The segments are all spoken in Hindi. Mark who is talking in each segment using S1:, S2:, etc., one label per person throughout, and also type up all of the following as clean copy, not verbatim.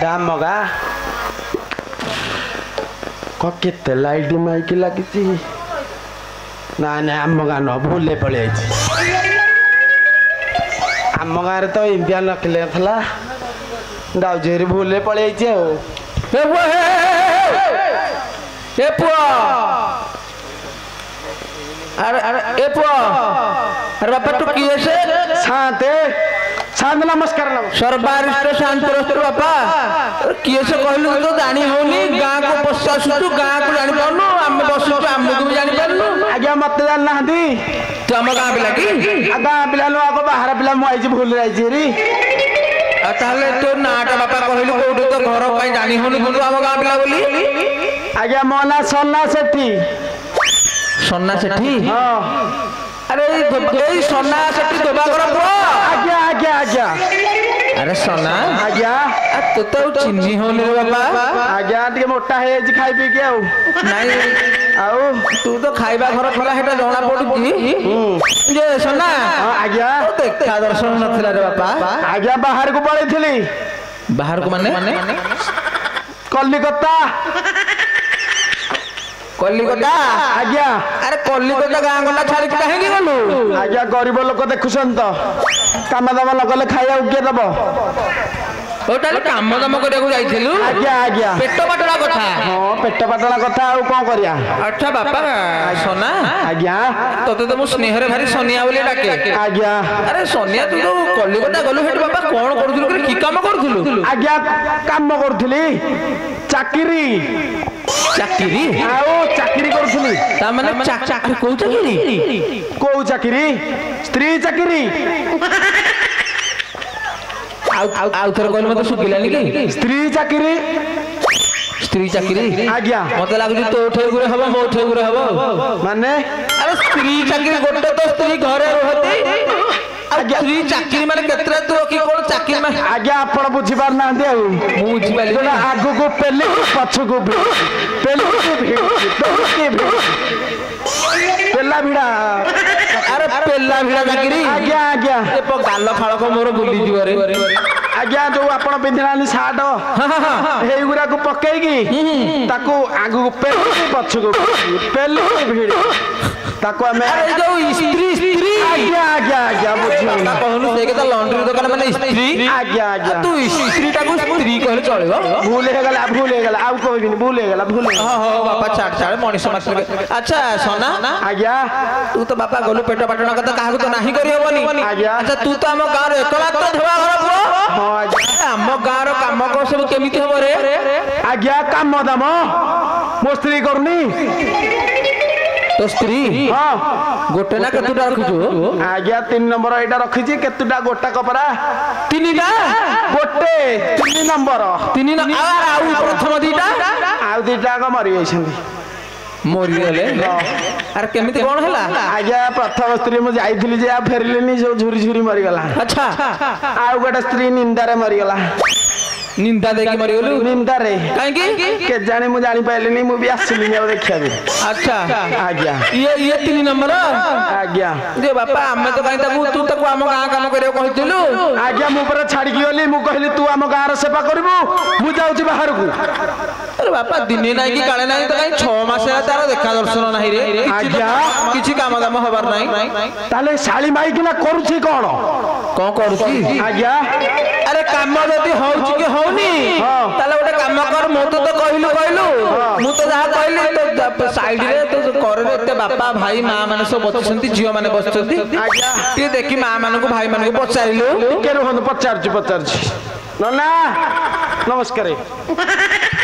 S1: डाम मगा केते लाइट माइक लगी ना ना आम गाँ न भूले पड़े आम गाँव तो इंडिया लखिले था डाउजेरी भूले पड़े
S2: अरे बापा तू किए से
S1: शांते शांत नमस्कार
S2: सर्वरिष्ठ शांत रस्तु बापा किए से कहलु तो जानी होनी गाँ को पश्चा सुतु गाँ को जानी पानु आम बसु आमको भी जानी पानु
S1: आज्ञा मत जान ना दी
S2: तो आम गाँ पिला की
S1: गाँ पिला लो आगो बाहर पिला मुझे भूल रही री
S2: ताहले तो नाटा बापा कहलु कोठे तो घर कहीं जानी होनी बोलु आम गाँ पिला बोली
S1: आज्ञा मो ना सोना सेठी
S2: हाँ अरे ये सोना सेठी दोबा कर
S1: आज्ञा आज्ञा आज्ञा
S2: अरे सोना
S1: आज्ञा
S2: तो चिन्नी होने रे बाबा
S1: आज्ञा टे मोटा है खाई पी के आउ
S2: नहीं
S1: आउ
S2: तू तो खाइबा घर खोला हेटा जणा पडुची जे सोना
S1: आज्ञा
S2: देखा दर्शन नथिला रे बाबा
S1: आज्ञा बाहर को पळै थिली
S2: बाहर को माने
S1: कलिकता
S2: कलिकता
S1: आज्ञा
S2: अरे कलिकता गाँ गला छाड़ी काहे की गलु
S1: आज्ञा गरीब लोक देखुसन तो काम दाम न कले खाइया किए दब
S2: ओटाले काम दाम करैको जाइथिलु
S1: आज्ञा आज्ञा
S2: पेट पाटला कथा
S1: हां पेट पाटला कथा आ कोन करिया
S2: अच्छा बापा सोना
S1: आज्ञा
S2: तते तो मु स्नेह रे भारी सोनिया बोली डाके
S1: आज्ञा
S2: अरे सोनिया तू तो कलिकता गलु हेट बापा कोन करथुलु की काम करथुलु
S1: आज्ञा काम करथुली चाकरी
S2: चाकरी
S1: आओ चाकरी करथुली
S2: ता माने चाकरी को चाकरी
S1: स्त्री चाकरी
S2: आउ थर कहल मते सुकिलानी की
S1: स्त्री चाकरी आज्ञा
S2: मते लागु तो ठेगुरे हबो मो ठेगुरे हबो
S1: माने
S2: अरे स्त्री चाकरी गोटे तो स्त्री घरे रहती आज्ञा स्त्री चाकरी माने केतरा तो की कोन चाकरी माने
S1: आज्ञा आपण बुझी पार ना दे मु बुझी पाली तो आगु को पेले पछ को पेले पेला भिड़ा
S2: अरे पेला भिड़ा चाकरी
S1: आज्ञा आज्ञा
S2: ए प गाल फाळक मोर बुली जिवरे
S1: आज्ञा जो आपण पिंधरानी साट हे गुरा को पक्कै की ताको आगु को पेले पछ को पेले भिड़ा ताको हमें
S2: अरे जो स्त्री
S1: आज्ञा आज्ञा आज्ञा बुझी
S2: कहनु से के त लॉन्ड्री दुकान माने स्त्री
S1: आज्ञा आज्ञा
S2: तू स्त्री टाको स्त्री कहले चलेबो
S1: भूल हे गला आउ कहबिनी भूल हे गला
S2: हां हो बापा छाड़ मनीष मात्र अच्छा सोना
S1: आज्ञा
S2: तू तो बापा गलु पेट पाटना कथा काहाको तो नाही करी होबनी
S1: आज्ञा
S2: अच्छा तू तो हम गाँव रे एकला तो धवा घर पुओ
S1: हां आज्ञा
S2: हम गाँव रो काम को सब केमिति होबो रे
S1: आज्ञा काम दाम मो स्त्री करनी
S2: तो स्त्री
S1: हां
S2: गोटे ना केतुटा रखिछु
S1: आज्ञा 3 नंबर एटा रखिछि केतुटा गोटा कपरा
S2: 3टा
S1: गोटे 3 नंबर
S2: 3 आ प्रथम दीटा
S1: आउ दीटा का मरि जाइछन्ती
S2: मोरी गले अरे केमिति कोन हला
S1: आज्ञा प्रथम स्त्री मु जाइथिली जे आ फेरलेनी सब झुरी झुरी मरि गला
S2: अच्छा
S1: आउ गोटा स्त्री निंदा रे मरि गला
S2: निंदा देकी मरि गलु
S1: निंदा रे
S2: काहे की
S1: के जाने मु जानि पाइलेनी मु भी आसली ने देखिया दे
S2: अच्छा
S1: आज्ञा
S2: ये 3 नंबर
S1: आज्ञा
S2: जे बापा हमें तो कहीं तू तो आम गाँ काम करियो कहिथिलु
S1: आज्ञा मु पर छाड़ी गली मु कहली तू आम गाँ रो सेवा करबू मु जाउची बाहर को
S2: अरे बापा दिने नाही की काळे नाही तो कहीं 6 मास तार देखा दर्शन नाही रे
S1: आज्ञा
S2: किछि काम दाम होबार नाही
S1: ताले साली माई किना करूची कोन
S2: करूची
S1: आज्ञा
S2: अरे काम जदी होउची के होउनी ताले ओटे काम कर मु तो कहलु मु तो जा कहली तो साइड रे तो करे एते बापा भाई मां माने सब बसछंती जियो माने बसछंती
S1: आज्ञा
S2: ती देखि मां माने को भाई माने को पचारिलु
S1: के रोहन पचारची नन्ना नमस्कार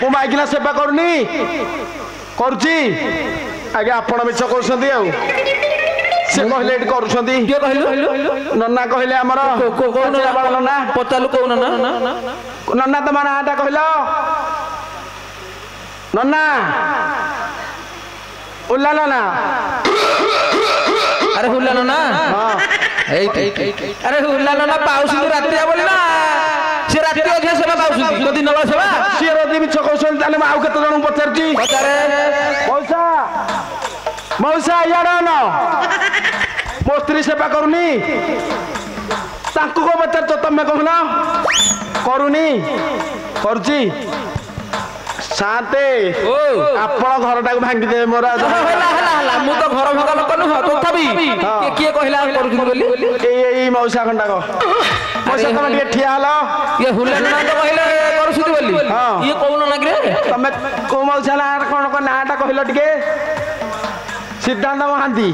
S1: मु माइकिना सेवा करूनी करूची आज्ञा आपण मिछ करछंती आ से कहले एट करूछंती
S2: के कहलु
S1: नन्ना कहले हमर
S2: को नन्ना पचालु को
S1: नन्ना त माना आटा कहलो नन्ना उल्ला ना
S2: अरे हुल्ला ना
S1: हां
S2: अरे हुल्ला ना पाउसी रात्रि बोली ना से रात्रि अधे सेवा पाउसी कदी नवा सेवा
S1: से रदी मिछ कहछन ताले म आउ केते जण पचारची
S2: पचारे
S1: मौसा याडा न मो स्त्री सेवा करूनी तांको को पचार तो तमे कहना କରୁନି କରୁଛି ଶାନ୍ତେ ଆପଣ ଘରଟାକୁ ଭାଙ୍ଗିଦେବେ ମୋର
S2: ମୁଁ ତ ଘର ଭଙ୍ଗା ଲୋକ ନୁହଁ ତଥାପି କିଏ କହିଲା କରୁଛନ୍ତି ବୋଲି
S1: ଏଇ ମଉସା ଖଣ୍ଡାକ ମଉସା ତମେ ଟିକେ ଠିଆ ହେଲ
S2: ଇଏ ହୁଲେନ କହିଲେ କରୁଛନ୍ତି ବୋଲି ଇଏ କହୁନ ନାକିରେ
S1: ତମେ କୋଉ ମଉସା କଣ ନାଁଟା କହିଲ ଟିକେ ସିଦ୍ଧାନ୍ତ ମହାନ୍ତି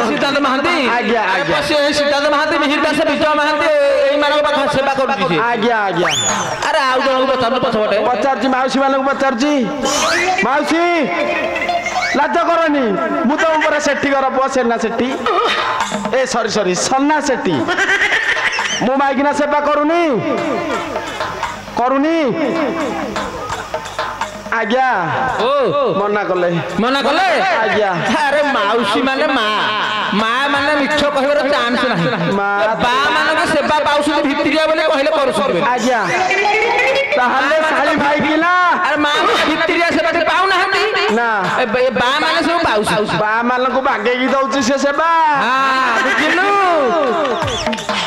S2: ସିଦ୍ଧାନ୍ତ ମହାନ୍ତି
S1: ଆଜ୍ଞା ଆଜ୍ଞା
S2: ସିଦ୍ଧାନ୍ତ ମହାନ୍ତି ମିହିର ଦାସ ବିଜୟ ମହାନ୍ତି ଏଇମାନଙ୍କ ପାଖରେ ସେବା କରୁଛି
S1: ଆଜ୍ଞା ଆଜ୍ଞା
S2: ଆରେ ଆଉ ଜଣଙ୍କୁ ପଚାରୁଛୁ ପଛପଟେ
S1: ପଚାରୁଛି ମାଉସୀ ମାନଙ୍କୁ ପଚାରୁଛି ମାଉସୀ ଲାଜ କରନି ମୁଁ ତମ ପରା ସେଠି ଘର ପୁଅ ସେନା ସେଠି ଏ ସରି ସନା ସେଠି ମୁଁ ମାଇକିନା ସେବା କରୁନି ଆଜ୍ଞା ମନା କଲେ ଆଜ୍ଞା
S2: ଆରେ ମାଉସୀ ମାନେ ମା ମାନେ ମିଛ କହିବାର ଚାନ୍ସ ନାହିଁ ବା ମାନଙ୍କ ସେବା ପାଉଛନ୍ତି ଭିତରିଆ ବୋଲି କହିଲେ କରୁଛନ୍ତି
S1: ଆଜ୍ଞା ତାହେଲେ ଶାଳି ଭାଇକିନା
S2: ଆରେ ମା ଭିତରିଆ ସେବା ପାଉନାହାନ୍ତି
S1: ନା
S2: ବା ମାନେ ସବୁ ପାଉଛନ୍ତି
S1: ବା ମାନଙ୍କୁ ବାଗେଇକି ଦଉଛି ସେ ସେବା
S2: ବୁଝିଲୁ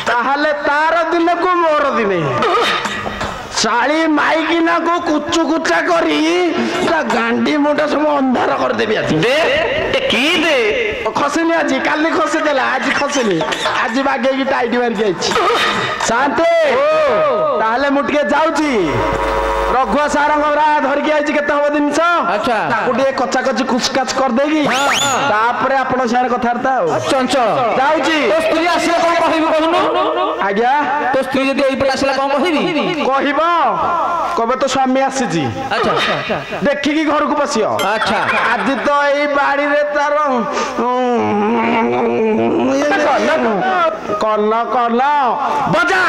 S1: ତାହେଲେ ତାର ଦିନକୁ ମୋର ଦିନେ ଶାଳି ମାଇକିନାକୁ କୁଚୁ କୁଚା କରି ତା ଗାଣ୍ଡି ମୁଣ୍ଡ ସବୁ ଅନ୍ଧାର କରିଦେବି ଆଜି ଖସିନି ଆଜି କାଲି ଖସିଦେଲା ଆଜି ଖସିନି ଆଜି ବାଗେଇକି ଟାଇଟ୍ ମାରିକି ଆଇଛି ଶାନ୍ତେ ତାହେଲେ ମୁଁ ଟିକେ ଯାଉଛି ରଘୁଆ ସାରଙ୍କ ଧରିକି ଆଇଛି କେତେ ହବ ଜିନିଷ ତାକୁ ଟିକେ କଚା କଚି ଖୁସକାଚ କରିଦେଇକି ତାପରେ ଆପଣଙ୍କ ସାଙ୍ଗରେ କଥାବାର୍ତ୍ତା ଆଉ
S2: ଚଞ୍ଚଳ
S1: ଯାଉଛି
S2: ତୋ ସ୍ତ୍ରୀ ଆସିଲେ କଣ କହିବି କହୁନୁ
S1: ଆଜ୍ଞା
S2: ତୋ ସ୍ତ୍ରୀ ଯଦି ଏଇପଟେ ଆସିଲେ କଣ କହିବି
S1: କହିବ କବେ ତ ସ୍ୱାମୀ ଆସିଛି ଦେଖିକି ଘରକୁ ପଶିବ ଆଜି ତ ଏଇ ବାଡିରେ ତାର କନ ବଜା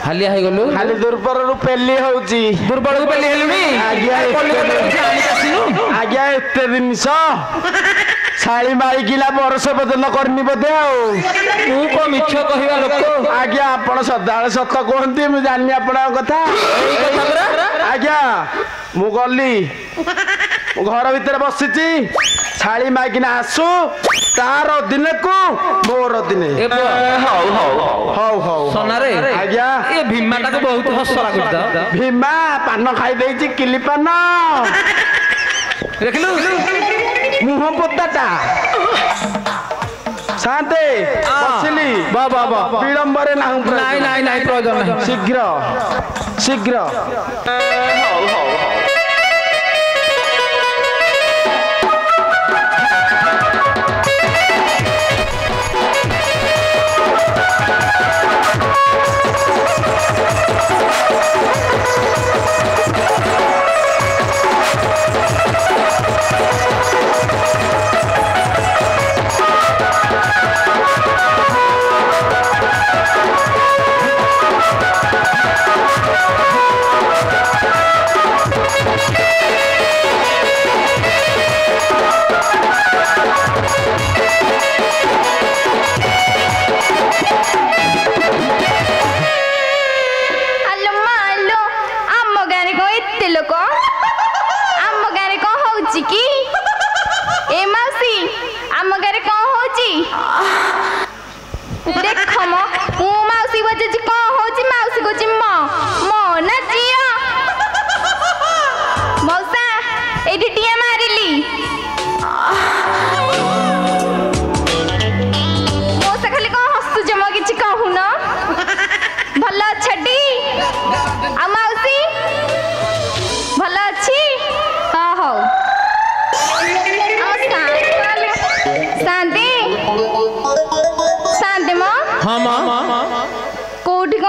S2: ହାଲିଆ ହେଇଗଲୁ
S1: ଖାଲି ଦୁର୍ବଳରୁ ପେଲି ହଉଛି
S2: ଦୁର୍ବଳକୁ ପେଲି ହେଲୁନି
S1: ଆଜ୍ଞା ଏତେ ଜିନିଷ ଶାଳି ମାଇକିଲା ବରଷ ପର୍ଯ୍ୟନ୍ତ କରିନି ବୋଧେ ଆଉ
S2: ମୁଁ କଣ ମିଛ କହିବା ଲୋକ
S1: ଆଜ୍ଞା ଆପଣ ସଦାବେଳେ ସତ କୁହନ୍ତି ମୁଁ ଜାଣିନି ଆପଣଙ୍କ କଥା ଆଜ୍ଞା ମୁଁ ଗଲି ଘର ଭିତରେ ବସିଛି ଶାଳି ମାଇକିନା ଆସୁ ତାର ଦିନକୁ ମୋର ଦିନେ ହଉ
S2: ସନାରେ
S1: ଆଜ୍ଞା
S2: ଏ ଭୀମାଟାକୁ ବହୁତ ହସ ଲାଗୁଛି ତ
S1: ଭୀମା ପାନ ଖାଇ ଦେଇଛି କିଲି ପାନ
S2: ଦେଖିଲୁ
S1: ମୁହଁ ପୋତାଟା ଶାନ୍ତେ ବସିଲି ବିଳମ୍ବରେ ନାହିଁ
S2: ପ୍ରয়োଜନ
S1: ଶୀଘ୍ର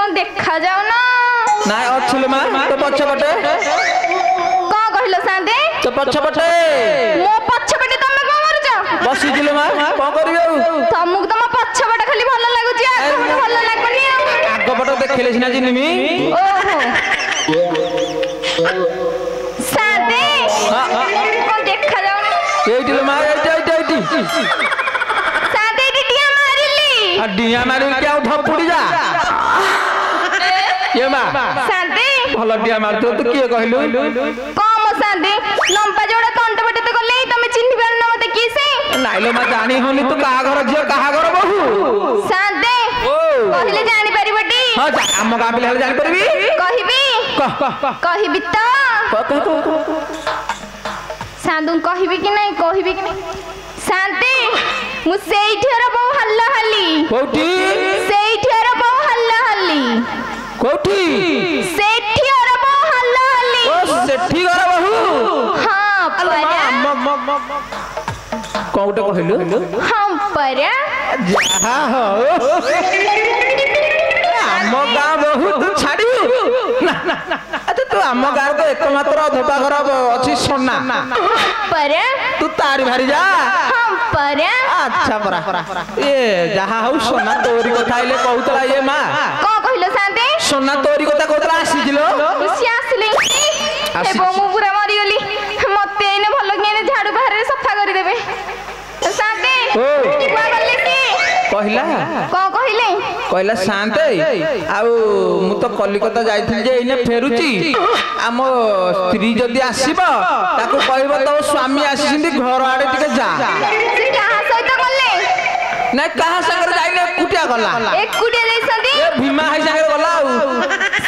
S3: कौन देखा जाओ ना
S2: ना अच्छे माँ तो पछ पटे
S3: कौन कहलो शांति
S2: तो पछ पटे
S3: मो पछ पटे तमे कौन करूछ
S2: बसी जिलो माँ कौन करिवे
S3: तमକୁ ତମ ପଛ ପଟ ଖାଲି ଭଲ ଲାଗୁଛି ଆଗ ପଟ ଭଲ ଲାଗୁନି
S2: आग पट देखले सिना जिनिमी
S3: ओहो शांति कौन देखा जाओ ना
S2: एइटिलो माँ एइटी
S3: शांति डिया मारिली
S2: आ डिया मारी क्या धपुड़ी जा ये माँ
S3: शांति
S2: भल डिया मार तू किए कहलु
S3: कम शांति लंबा जोड़ा तंट बटे तो गले तमे चिन्हि पारन मते की से
S2: नाइलो माँ जानी होनी तू कहा घर झियो कहा घर बहू
S3: शांति कहले जानि परिबटी
S2: हां हम गाँ पिला जानी परबी
S3: कहिबी कहिबी तो शांतु कहबी कि नहीं शांति मु सेठियर बहु हल्ला हल्ली
S2: कोठी
S3: सेठियर बहु हल्ला हल्ली
S2: कोठी
S3: सेठियर बहु हल्ला हल्ली
S2: ओ सेठी घर बहू
S3: हां परा
S2: कोउटे कहलु
S3: हम परा
S2: जहा हो हम गाँ बहू तू छाड़ी अच्छा तू हम गाँ तो एकमात्र धोपा घर अच्छी सोना
S3: परा
S2: तू तारी भारी जा
S3: हम परा
S2: अच्छा परा ये जहा हो सोना तोरी कथा आइले कहूतला ये माँ
S3: कौन कहलो शांति
S2: सोना तोरी कथा कहूतला आसीजिलो
S3: खुशी आसले ए बमु पूरा मरि गली मते एने भलो केने झाड़ू बाहर सफा करि देबे शांति कोआ गले से
S2: कहला
S3: कौन कहले
S2: कहला शांत आउ मु तो कलिकता जाइथिल जे इने फेरुची आम स्त्री जदी आसीबो ताको कहबो तो स्वामी आसीसिंदी घर आड़े टिके जा
S3: से कहा सहित गले
S2: ना कहा संगर जाइले कुटिया गला
S3: एक कुटिया जाइसंदी
S2: ए भीमा हाई संगर गला आउ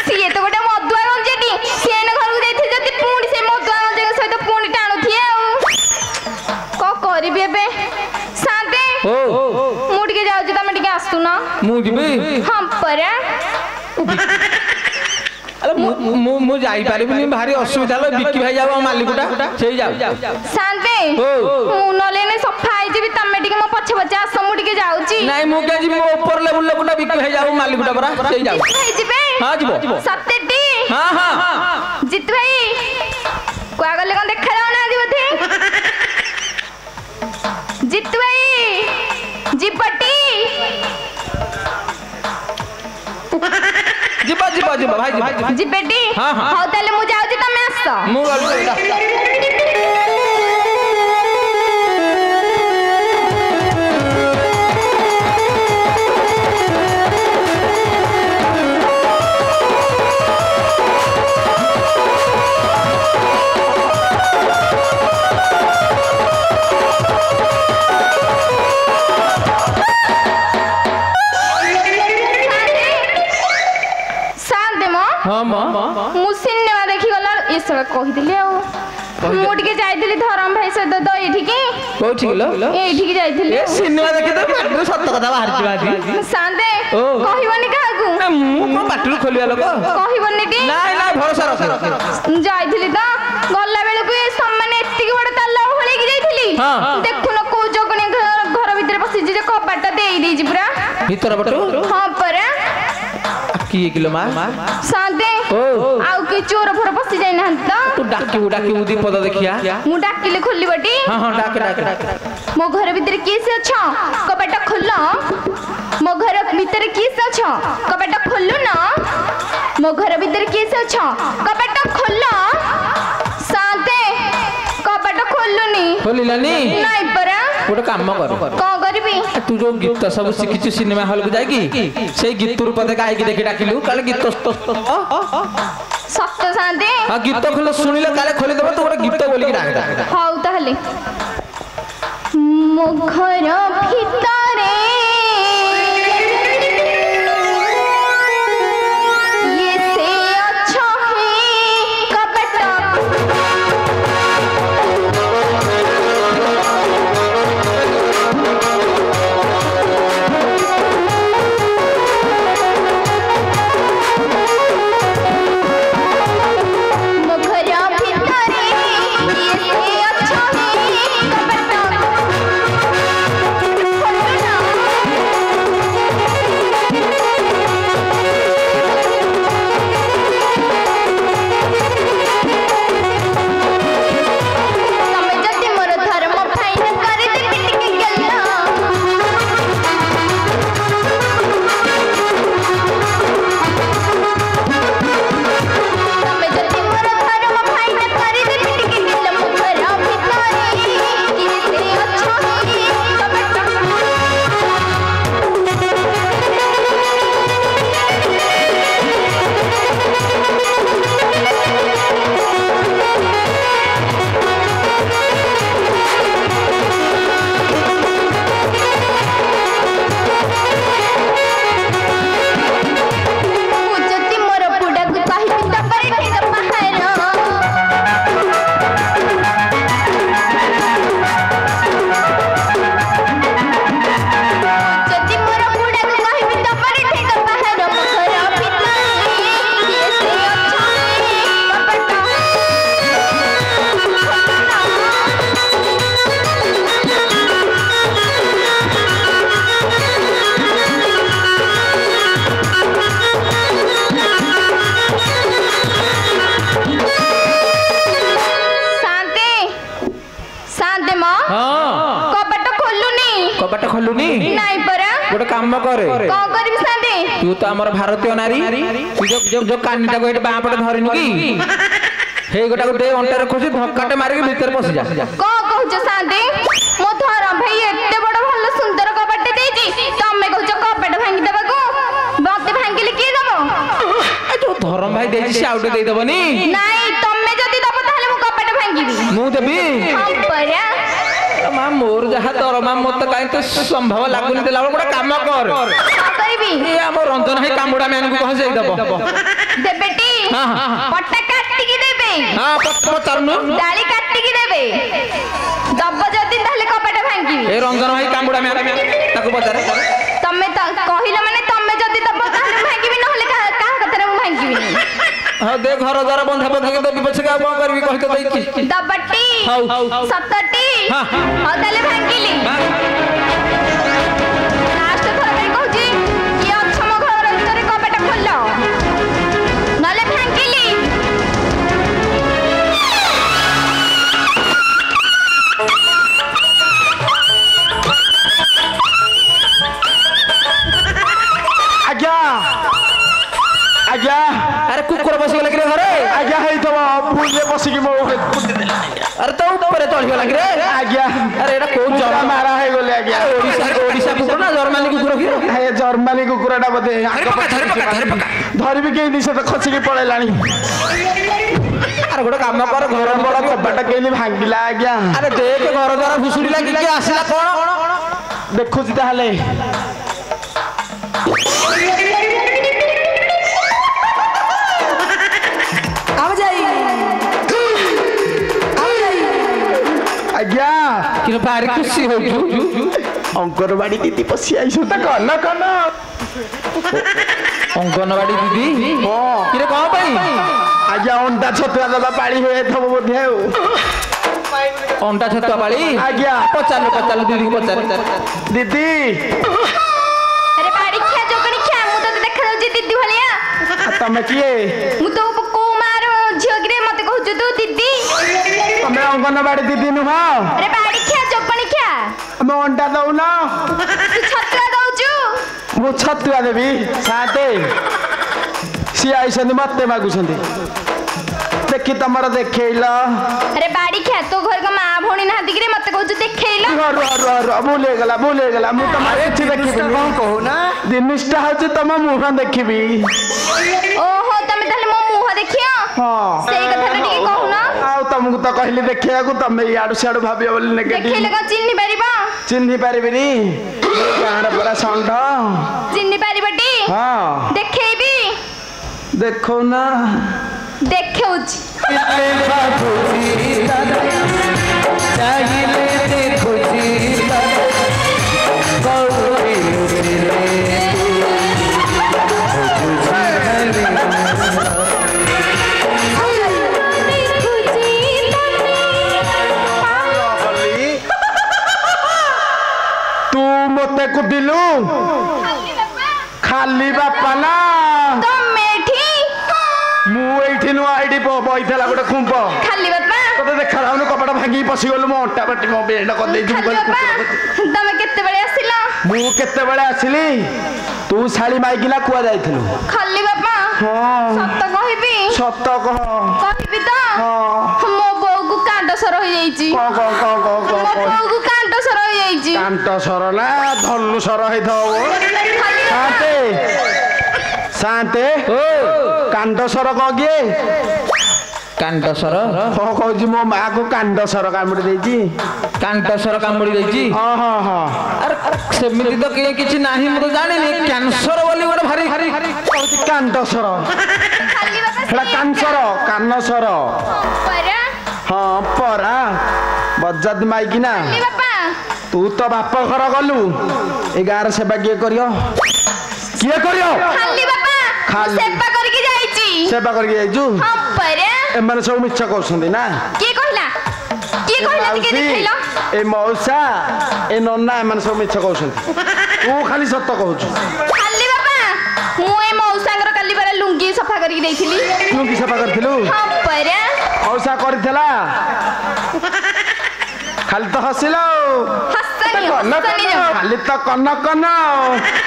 S3: सिए तो गोटे मधुआ गंजेटी सेन घर को जाइथे जदी पुणी से मधुआ गंजे सहित पुणी टाणुथिए आउ को करिबे बे शांति
S2: ओ
S3: मु टिके जाउची तमे टिके आसतु ना
S2: मु जिबी
S3: हम परा
S2: अरे मु जाई पारिबिनी भारी असुविधा ल बिक्की भाई जाओ मालिकटा सेई जाओ
S3: शांति मु नले ने सफा आई जेबी तमे टिके मो पछे पछे आस मु टिके जाउची
S2: नहीं मु के जिबी ऊपर लेवल लोकटा बिक्की भाई जाओ मालिकटा परा सेई जाओ
S3: भाई जिबे
S2: हां जिबो
S3: सत्यटी
S2: हां हां
S3: जित भाई कोआ गले कोन देखा जाओ ना दिबथे जित भाई जिपटी
S2: जिबा भाई
S3: जिपेटी
S2: हां हां
S3: हो ताले मु जाउची तमे आस
S2: मु गल हां मां
S3: मु सिनेमा देखि गला ए सब कहि दिले आ मु टिके जाइथिली धरम भाई सहित तो एठी के
S2: कोठी गेलो
S3: एठी के जाइथिली
S2: ए सिनेमा देखि तो पाटरू सत्य कथा बाहर छिबा दी
S3: शांते कहिबनी काकू
S2: मु को पाटरू खोलिया लोक
S3: कहिबनी टी
S2: नाही नाही भरोसा रख
S3: जाइथिली तो गल्ला बेले को सम्मान एत्ती के बड़ ताला होले की जाइथिली देखु न को जगने घर भीतर पसी जे कपाटा देई देई पुरा
S2: भीतर बटो
S3: हां परा
S2: की किलो मां
S3: शांते आउ के चोर फोर पसी जाई ना त
S2: तू डाकी उदी पद देखिया
S3: मु डाकिले खोली बटी
S2: हां हां डाक
S3: मो घर भीतर किसे छ कपाटा खोल मो घर भीतर किसे छ कपाटा खोलु ना मो घर भीतर किसे छ कपाटा खोल शांते कपाटा खोलुनी
S2: खोलिलानी
S3: नाही परा
S2: गोटे काम कर
S3: कौन करबी
S2: तू जो गीत सब शिखिचु सिनेमा हॉल को जाकी से गीत रूपते गायकी देखि डाकिलु काले गीत
S3: सत्य शांति
S2: हां गीत खोल सुनिले काले खोली देबो तू गोटे गीत बोली की डाक
S3: हाउ ताहले मो घर भीतरे ये से अच्छा है कपटा
S2: कपाट खोलुनी
S3: नाई परा
S2: गोटे काम करे
S3: कौन करी साथी
S2: तू तो हमर भारतीय नारी तू जो कानीटा को एटे बापटे धरिनु की हे गोटा गोटे अंटा रखुची धक्काटे मारी भीतर पसी जा
S3: कौन कहूछ साथी मो धरम भाई एते बड़ भल सुंदर कपाट देजी तमे कहूछ कपाट भांगी देबा को मते भांगिले की देबो
S2: ए जो धरम भाई देजी से आउटे देई दबनी
S3: नाई तमे जदी दबो ताले मु कपाट भांगीबी
S2: मु देबी
S3: हम परा
S2: मा मोर जहा दरमा मत काई तो संभव लागुनी देला गोटे काम कर
S3: करबी
S2: ए हम रंजन है कामुडा मैन को कह जाई दबो
S3: दे बेटी
S2: हां हां
S3: पट्टा काटी की देबे
S2: हां पचारनु
S3: डाली काटी की देबे दब जदी ताले कपाट भांगीबी
S2: ए रंजन भाई कामुडा मैन ताको पचारे
S3: तमे कहिला माने तमे जदी दब ताले भांगीबी नहले का कथरे मु भांगीबी
S2: हां दे घर द्वारा बंधा बंधा के देबी पछे का बा करबी कहि तो देई
S3: दबटी
S2: हाउ
S3: सत्तटी
S2: हां
S3: हां ताले भांगिली लास्ट थोड़ा मैं कहूची कि अच्छा मो घर भीतर कपाट खोलो नले भांगिली
S1: आज्ञा आज्ञा
S2: अरे कुकुर बसी गेले रे घरे
S1: आज्ञा हेई तो फूले बसी की मो
S2: अरे तो ऊपर चढ़ गेला रे
S1: आज्ञा
S2: अरे एटा को
S1: जरा मारा है गोले आज्ञा
S2: ओडिसा कुकुर ना जर्मनी कुकुर की
S1: हे जर्मनी कुकुरटा बदे धरबी के दिसे तो खसी के पळेलाणी
S2: अरे गोटे काम कर घर
S1: बड़ कपाट केली भांगिला आज्ञा
S2: अरे देख घर द्वारा भुसुड़ी लागी के आसिला कोन
S1: देखुची ताहले आज्ञा
S2: कि भारी खुशी हो
S1: अंगनवाड़ी दीदी पसी आइसो त कन कन
S2: अंगनवाड़ी दीदी
S1: हां
S2: किरे कह पाई
S1: आज्ञा अंडा छतुआ दबा पाली होए थब बोधे
S2: अंडा छतुआ पाली
S1: आज्ञा
S2: पचाल दीदी को पचार
S1: दीदी
S3: अरे बाड़ी खिया जोकनी खिया मु तो देखा जाउची दीदी भलिया
S1: तमे किए
S3: मु तो को मारो झियो गिरे मते कहूछु तू दीदी
S1: तमे अंगनवाड़ी दीदी नु हां
S3: अरे बाड़ी खिया जोकनी खिया
S1: हम अंडा दउ ना
S3: तू छतुआ दउछु
S1: मु छतुआ देबी साते सी आइसंदी मते मागुसंदी देखि तमरा देखैला
S3: अरे बाड़ी खिया तो घर का मां भोणी ना दिगरे मते कहूछु देखैला
S1: रो भूले गला मु तमारे छि देखिबी कोन कहू ना दिनिष्ठा होछि तम मुह देखिबी
S3: ओहो तमे ताले मो मुह देखियो
S1: हां
S3: सेई कथा टिके कहू ना
S1: आउ तुमको तो कहली देखिया को तमे याडू सियाडू भाबियो बोली नेगेटिव
S3: देखैले का चिन्नी परिबा
S1: चिन्ही पारिबिनी गाँर पूरा षंढ
S3: चिन्नी परिबटी
S1: हां
S3: देखैबी
S1: देखो ना
S3: देखौछ
S1: तू मते को दिलू खाली बापा ना मु एठी नु आईडी बइथला गोटे खुंप
S3: खाली बापा
S1: तते देखा लाउनु कपड़ा भांगी पसी गलु मो अंटा बटी मो बेड कर दे
S3: खाली बापा तमे केते बेले आसिला
S1: मु केते बेले आसिली तू साली माइकिला कुआ जाइथिलु
S3: खाली बापा
S1: हां
S3: सत्य कहबी
S1: सत्य कह
S3: कहबी तो
S1: हां
S3: मो बौ को कांड सर हो जाईची
S1: क
S3: मो बौ को कांड सर हो जाईची
S1: कांट सर ना धल्लू सर है शांते शांते कांड सर कगिए
S2: कांडसर
S1: हो कहूची मो माँ को कांडसर कामुड़ी देची
S2: कांडसर कामुड़ी देची
S1: हां हां हां
S2: अरे सेमिति तो के किछि नाही म तो जाने नहीं कैंसर बोली गोटे भारी
S1: कहूची कांडसर
S3: खाली बापा
S1: हेला कांसर कानसर
S3: परा
S1: हां परा बज्जात माइकी ना
S3: खाली बापा
S1: तू तो बाप घर गलु ए गार सेवा किए करियो
S3: खाली बापा
S1: खाली।
S3: सेवा करके जाईची
S1: सेवा करके जाइजु
S3: हां परा
S1: एमने सब मिछ कहउछंदी ना
S3: के कहला के देखैला
S1: ए मौसा ए नन्ना एमने सब मिछ कहउछंदी तू खाली सत्य कहउछु
S3: खाली बापा मु ए मौसांगर काली बेला लुंगी सफा करके देइथिली
S1: तू की सेवा करथिलु
S3: हां परा
S1: मौसा करथिला ଖାଲି ତ ହସିଲ
S3: ହସନି
S1: କନ
S3: ହସନି
S1: କନ ଖାଲି ତ କନ କନ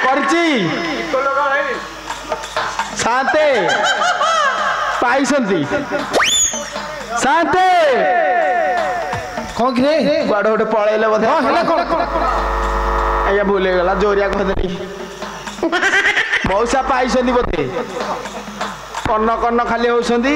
S1: କରିଛି ଶାନ୍ତେ ପାଇଛନ୍ତି ଶାନ୍ତେ
S2: କଣ କି ରେ
S1: କୁଆଡେ ଗୋଟେ ପଳେଇଲେ ବୋଧେ
S2: ହେଲା କଣ
S1: ଆଜ୍ଞା ଭୁଲ ହେଇଗଲା ଜୋରିଆ କହିଦେଲି ମଉସା ପାଇଛନ୍ତି ବୋଧେ କନ କନ ଖାଲି ହଉଛନ୍ତି